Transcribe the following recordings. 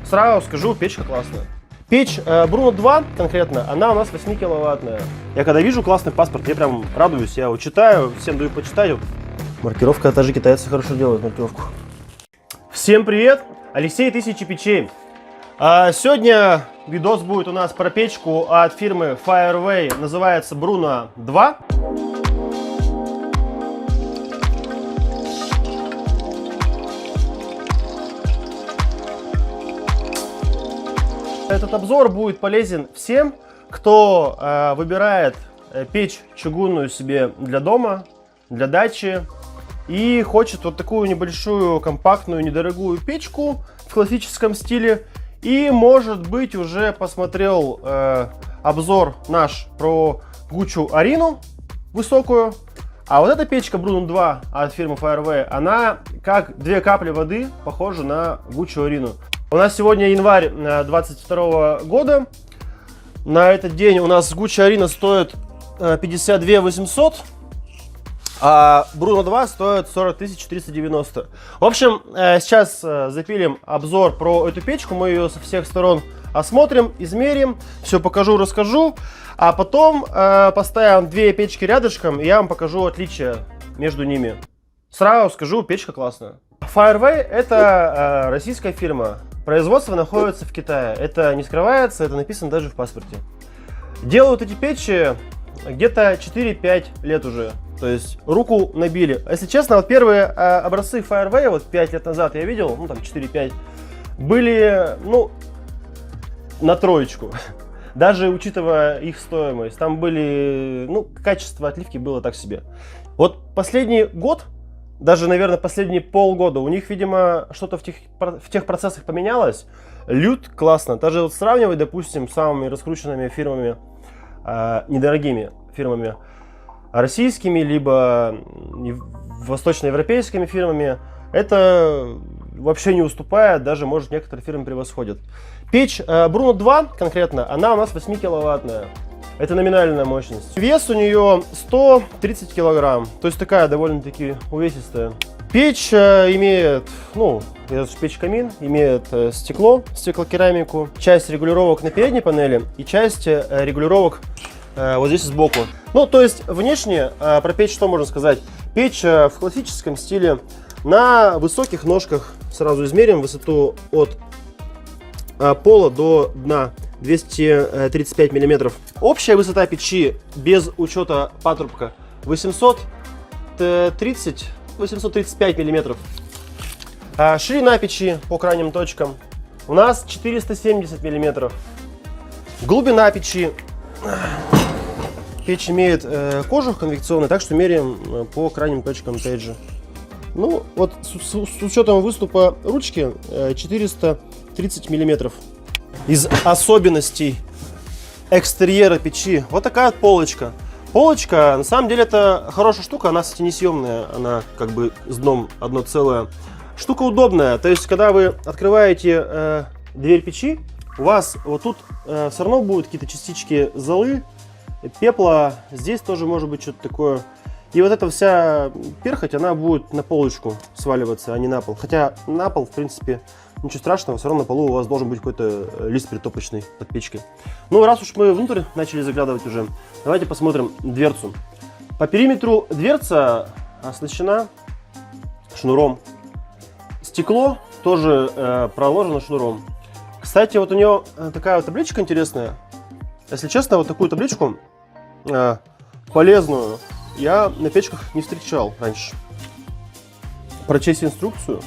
Сразу скажу, печка классная. Печь Bruno 2 конкретно, она у нас 8 киловаттная. Я когда вижу классный паспорт, я прям радуюсь, я его читаю, всем даю почитать. Маркировка, даже китайцы хорошо делают маркировку. Всем привет, Алексей 1000 печей. Сегодня видос будет у нас про печку от фирмы Fireway, называется Bruno 2. Этот обзор будет полезен всем, кто выбирает печь чугунную себе для дома, для дачи и хочет вот такую небольшую, компактную, недорогую печку в классическом стиле. И, может быть, уже посмотрел обзор наш про Guccio Arino высокую. А вот эта печка Bruno 2 от фирмы Fireway, она как две капли воды похожа на Guccio Arino. У нас сегодня январь 2022 года. На этот день у нас Guccio Arino стоит 52 800, а Bruno 2 стоит 40 390. В общем, сейчас запилим обзор про эту печку. Мы ее со всех сторон осмотрим, измерим, все покажу, расскажу. А потом поставим две печки рядышком, и я вам покажу отличия между ними. Сразу скажу, печка классная. Fireway это российская фирма. Производство находится в Китае. Это не скрывается, это написано даже в паспорте. Делают эти печи где-то 4-5 лет уже. То есть руку набили. Если честно, вот первые образцы Fireway, вот 5 лет назад я видел, ну там 4-5, были, ну, на троечку. Даже учитывая их стоимость. Там были, ну, качество отливки было так себе. Вот последний год, даже, наверное, последние полгода, у них, видимо, что-то в тех процессах поменялось. Лют классно. Даже вот сравнивать, допустим, с самыми раскрученными фирмами, недорогими фирмами, российскими, либо восточноевропейскими фирмами, это вообще не уступает, даже, может, некоторые фирмы превосходят. Печь Bruno 2 конкретно, она у нас 8 киловаттная. Это номинальная мощность. Вес у нее 130 килограмм, то есть такая довольно-таки увесистая. Печь имеет, ну, печь-камин, имеет стекло, стеклокерамику, часть регулировок на передней панели и часть регулировок вот здесь сбоку. Ну, то есть внешне про печь что можно сказать? Печь в классическом стиле на высоких ножках. Сразу измерим высоту от пола до дна. 235 миллиметров. Общая высота печи без учета патрубка 835 миллиметров. Ширина печи по крайним точкам у нас 470 миллиметров. Глубина печи. Печь имеет кожух конвекционный, так что меряем по крайним точкам опять же. Ну вот с учетом выступа ручки 430 миллиметров. Из особенностей экстерьера печи вот такая вот полочка. Полочка, на самом деле, это хорошая штука, она, кстати, несъемная, она как бы с дном одно целое. Штука удобная, то есть, когда вы открываете дверь печи, у вас вот тут все равно будут какие-то частички золы, пепла, здесь тоже может быть что-то такое. И вот эта вся перхоть, она будет на полочку сваливаться, а не на пол. Хотя на пол, в принципе, ничего страшного, все равно на полу у вас должен быть какой-то лист притопочный под печкой. Ну, раз уж мы внутрь начали заглядывать уже, давайте посмотрим дверцу. По периметру дверца оснащена шнуром. Стекло тоже проложено шнуром. Кстати, вот у нее такая вот табличка интересная. Если честно, вот такую табличку полезную я на печках не встречал раньше. Прочесть инструкцию.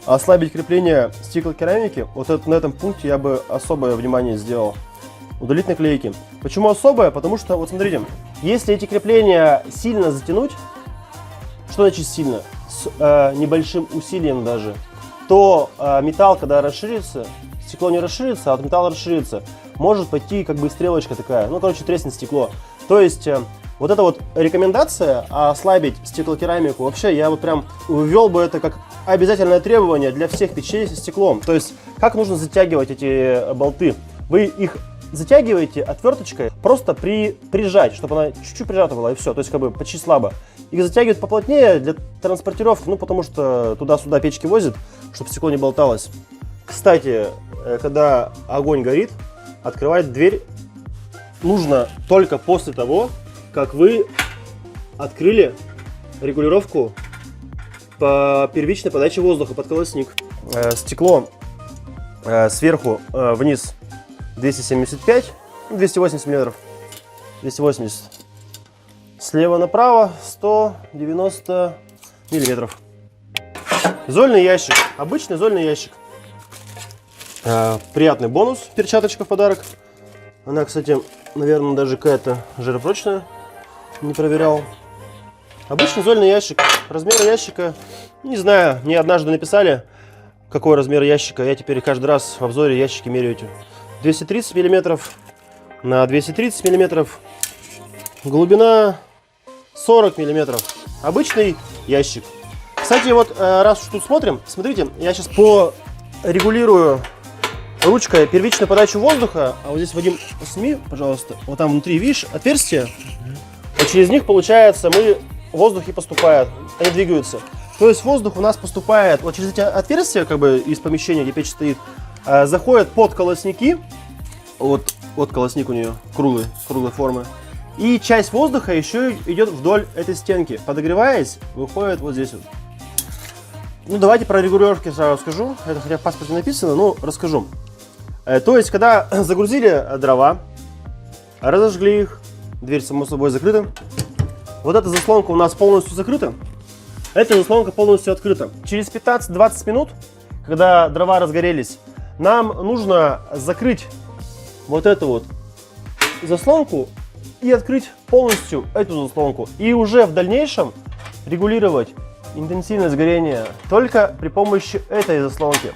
Ослабить крепление стеклокерамики, вот на этом пункте я бы особое внимание сделал. Удалить наклейки. Почему особое? Потому что, вот смотрите, если эти крепления сильно затянуть, что значит сильно? С небольшим усилием даже, то металл, когда расширится, стекло не расширится, а вот металл расширится, может пойти как бы стрелочка такая, ну, короче, треснет стекло. То есть вот эта вот рекомендация ослабить стеклокерамику, вообще я вот прям ввел бы это как обязательное требование для всех печей со стеклом. То есть как нужно затягивать эти болты? Вы их затягиваете отверточкой, просто прижать, чтобы она чуть-чуть прижата была, и все, то есть как бы почти слабо. Их затягивают поплотнее для транспортировки, ну потому что туда-сюда печки возят, чтобы стекло не болталось. Кстати, когда огонь горит, открывать дверь нужно только после того, как вы открыли регулировку по первичной подаче воздуха под колосник. Стекло сверху вниз 275, 280 мм. 280. Слева направо 190 миллиметров. Зольный ящик. Обычный зольный ящик. Приятный бонус. Перчаточка в подарок. Она, кстати, наверное, даже какая-то жиропрочная. Не проверял. Обычный зольный ящик. Размер ящика, не знаю, мне однажды написали, какой размер ящика. Я теперь каждый раз в обзоре ящики меряю. 230 миллиметров на 230 миллиметров. Глубина 40 миллиметров. Обычный ящик. Кстати, вот раз уж тут смотрим, смотрите, я сейчас порегулирую ручкой первичную подачу воздуха. А вот здесь, Вадим, сними, пожалуйста. Вот там внутри, видишь, отверстия. Вот через них, получается, воздух и поступает. Они двигаются. То есть воздух у нас поступает вот через эти отверстия, как бы из помещения, где печь стоит, заходит под колосники. Вот колосник у нее круглой формы. И часть воздуха еще идет вдоль этой стенки. Подогреваясь, выходит вот здесь вот. Ну, давайте про регулировки сразу скажу. Это хотя в паспорте написано, но расскажу. То есть, когда загрузили дрова, разожгли их, дверь, само собой, закрыта. Вот эта заслонка у нас полностью закрыта. Эта заслонка полностью открыта. Через 15-20 минут, когда дрова разгорелись, нам нужно закрыть вот эту вот заслонку и открыть полностью эту заслонку. И уже в дальнейшем регулировать интенсивность горения только при помощи этой заслонки.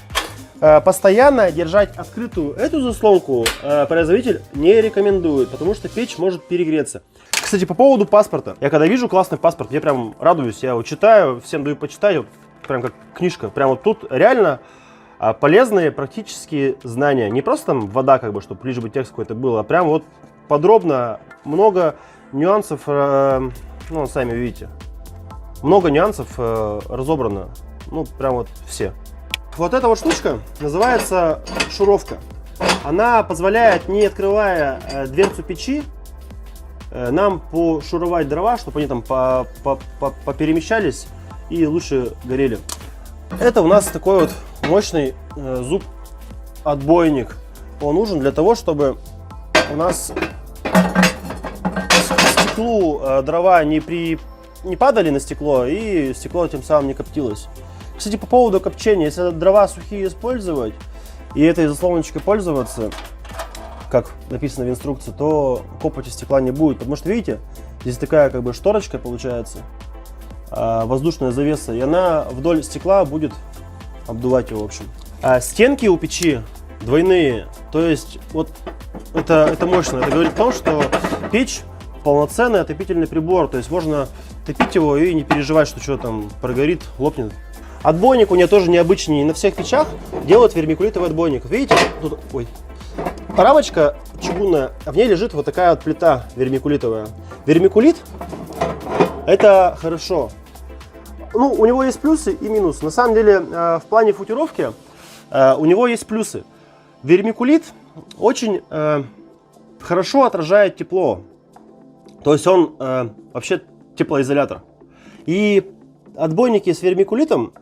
Постоянно держать открытую эту заслонку производитель не рекомендует, потому что печь может перегреться. Кстати, по поводу паспорта. Я когда вижу классный паспорт, я прям радуюсь, я его читаю, всем даю почитать, вот, прям как книжка. Прям вот тут реально полезные практические знания. Не просто там вода, как бы, чтобы лишь бы текст какой-то был, а прям вот подробно, много нюансов, ну, сами видите. Много нюансов разобрано, ну, прям вот все. Вот эта вот штучка называется шуровка. Она позволяет, не открывая дверцу печи, нам пошуровать дрова, чтобы они там поперемещались и лучше горели. Это у нас такой вот мощный зуб-отбойник. Он нужен для того, чтобы у нас стеклу дрова не падали на стекло, и стекло тем самым не коптилось. Кстати, по поводу копчения, если дрова сухие использовать и этой заслоночкой пользоваться, как написано в инструкции, то копоти стекла не будет. Потому что, видите, здесь такая как бы шторочка получается, воздушная завеса, и она вдоль стекла будет обдувать его, в общем. Стенки у печи двойные, то есть вот это мощно. Это говорит о том, что печь полноценный отопительный прибор, то есть можно топить его и не переживать, что что там прогорит, лопнет. Отбойник у нее тоже необычный, не на всех печах делают вермикулитовый отбойник. Видите, тут, рамочка чугунная, а в ней лежит вот такая вот плита вермикулитовая. Вермикулит — это хорошо. Ну, у него есть плюсы и минусы. На самом деле, в плане футировки у него есть плюсы. Вермикулит очень хорошо отражает тепло. То есть он вообще теплоизолятор. И отбойники с вермикулитом,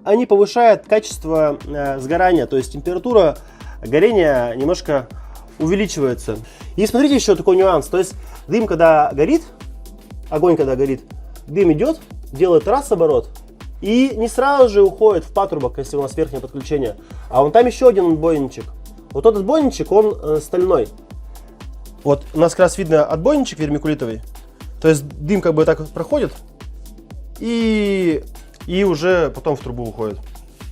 они повышают качество сгорания, то есть температура горения немножко увеличивается. И смотрите еще такой нюанс, то есть дым когда горит, огонь когда горит, дым идет, делает раз оборот и не сразу же уходит в патрубок, если у нас верхнее подключение, а вон там еще один отбойничек. Вот этот отбойничек, он стальной. Вот у нас как раз видно отбойничек вермикулитовый, то есть дым как бы так вот проходит и уже потом в трубу уходит.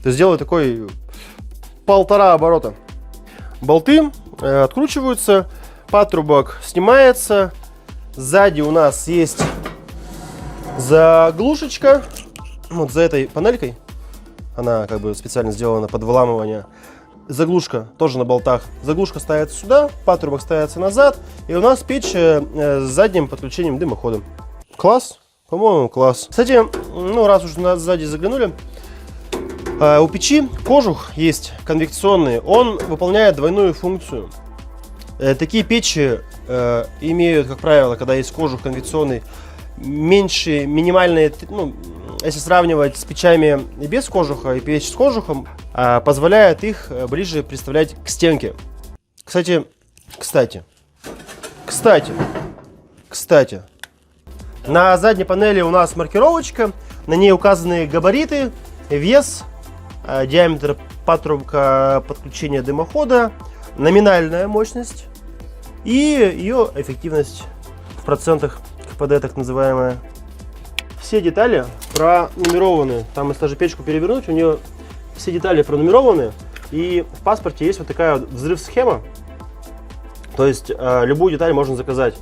То есть делает такой 1,5 оборота. Болты откручиваются, патрубок снимается. Сзади у нас есть заглушечка. Вот за этой панелькой. Она как бы специально сделана под выламывание. Заглушка тоже на болтах. Заглушка ставится сюда, патрубок ставится назад. И у нас печь с задним подключением дымохода. Класс. По-моему, класс. Кстати, ну раз уж сзади заглянули, У печи кожух есть конвекционный, он выполняет двойную функцию. Такие печи имеют, как правило, когда есть кожух конвекционный, меньше минимальные, ну, если сравнивать с печами без кожуха и печь с кожухом, позволяет их ближе представлять к стенке. Кстати, на задней панели у нас маркировочка, на ней указаны габариты, вес, диаметр патрубка подключения дымохода, номинальная мощность и ее эффективность в процентах КПД, так называемая. Все детали пронумерованы. Там, если даже печку перевернуть, у нее все детали пронумерованы. И в паспорте есть вот такая вот взрыв-схема. То есть любую деталь можно заказать.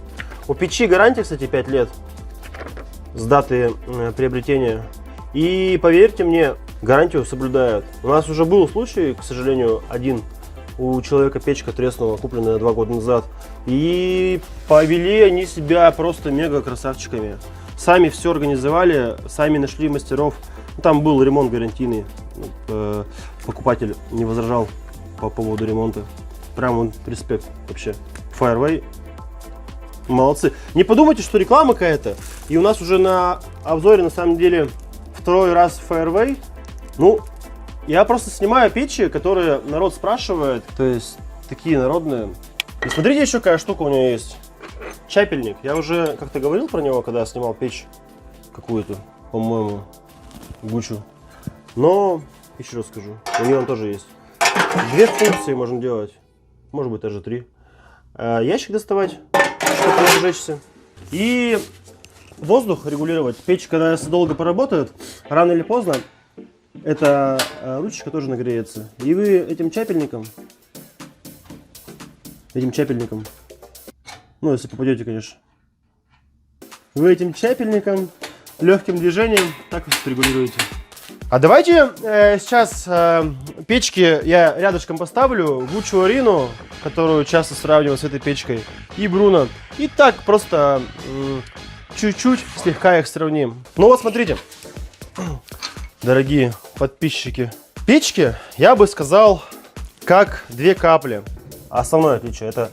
У печи гарантия, кстати, 5 лет с даты приобретения. И поверьте мне, гарантию соблюдают. У нас уже был случай, к сожалению, один. У человека печка треснула, купленная 2 года назад. И повели они себя просто мега красавчиками. Сами все организовали, сами нашли мастеров. Там был ремонт гарантийный. Покупатель не возражал по поводу ремонта. Прям он респект вообще. Fireway. Молодцы. Не подумайте, что реклама какая-то. И у нас уже на обзоре на самом деле второй раз Fireway. Ну, я просто снимаю печи, которые народ спрашивает. То есть такие народные. И смотрите, еще какая штука у него есть. Чапельник. Я уже как-то говорил про него, когда снимал печь какую-то, по-моему, Гуччу. Но еще раз скажу, у нее он тоже есть. 2 функции можно делать. Может быть, даже 3. Ящик доставать, чтобы не обжечься. И воздух регулировать. Печь, когда долго поработает, рано или поздно эта ручечка тоже нагреется. И вы этим чапельником, ну, если попадете, конечно, вы этим чапельником легким движением так вот регулируете. А давайте сейчас печки я рядышком поставлю. Гуччу Арину, которую часто сравниваю с этой печкой, и Бруно. И так просто чуть-чуть слегка их сравним. Ну вот смотрите, дорогие подписчики. Печки, я бы сказал, как 2 капли. Основное отличие — это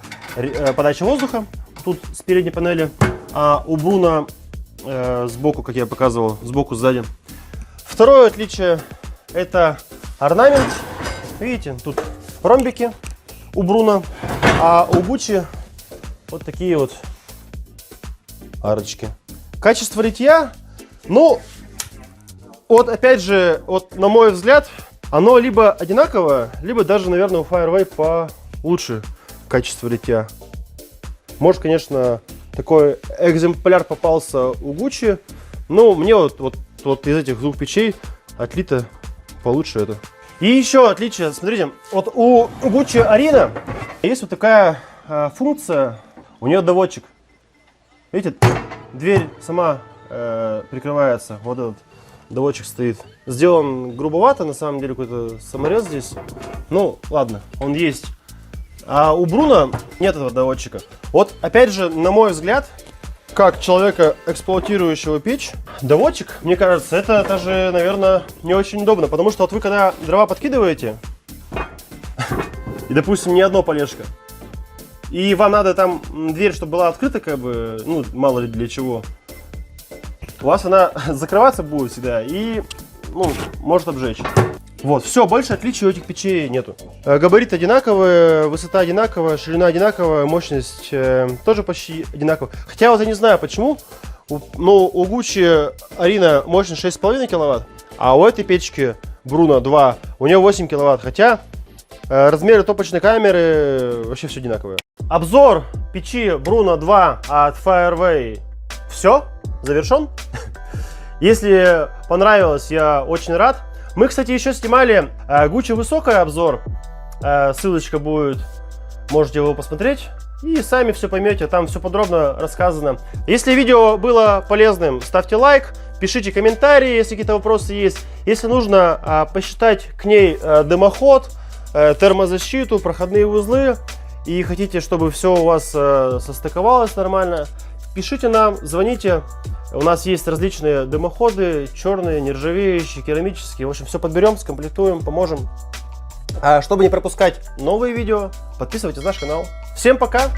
подача воздуха. Тут с передней панели, а у Бруно сбоку, как я показывал, сбоку, сзади. Второе отличие — это орнамент. Видите, тут ромбики у Бруно, а у Гуччи вот такие вот арочки. Качество литья, ну, вот опять же, вот на мой взгляд, оно либо одинаковое, либо даже, наверное, у Fireway получше качество литья. Может, конечно, такой экземпляр попался у Гуччи, но мне вот из этих 2 печей отлито получше это. И еще отличие, смотрите, вот у Гуччи Арина есть вот такая функция, у нее доводчик. Видите, дверь сама прикрывается, вот этот доводчик стоит. Сделан грубовато, на самом деле, какой-то саморез здесь. Ну, ладно, он есть. А у Бруно нет этого доводчика. Вот, опять же, на мой взгляд, как человека, эксплуатирующего печь, доводчик, мне кажется, это даже, наверное, не очень удобно. Потому что вот вы, когда дрова подкидываете, и, допустим, не одно полежка, и вам надо там дверь, чтобы была открыта, как бы, ну, мало ли для чего, у вас она закрываться будет всегда и, ну, может обжечь. Вот, все, больше отличий у этих печей нету. Габариты одинаковые, высота одинаковая, ширина одинаковая, мощность тоже почти одинаковая. Хотя вот я не знаю почему, но у Гуччи Арина мощность 6,5 кВт, а у этой печки Бруно 2, у нее 8 кВт. Хотя размеры топочной камеры вообще все одинаковые. Обзор печи Бруно 2 от Fireway все, завершен. Если понравилось, я очень рад. Мы, кстати, еще снимали Гуччи высокий обзор. Ссылочка будет, можете его посмотреть. И сами все поймете, там все подробно рассказано. Если видео было полезным, ставьте лайк, пишите комментарии, если какие-то вопросы есть. Если нужно посчитать к ней дымоход, термозащиту, проходные узлы, и хотите, чтобы все у вас состыковалось нормально, пишите нам, звоните. У нас есть различные дымоходы, черные, нержавеющие, керамические. В общем, все подберем, скомплектуем, поможем. А чтобы не пропускать новые видео, подписывайтесь на наш канал. Всем пока!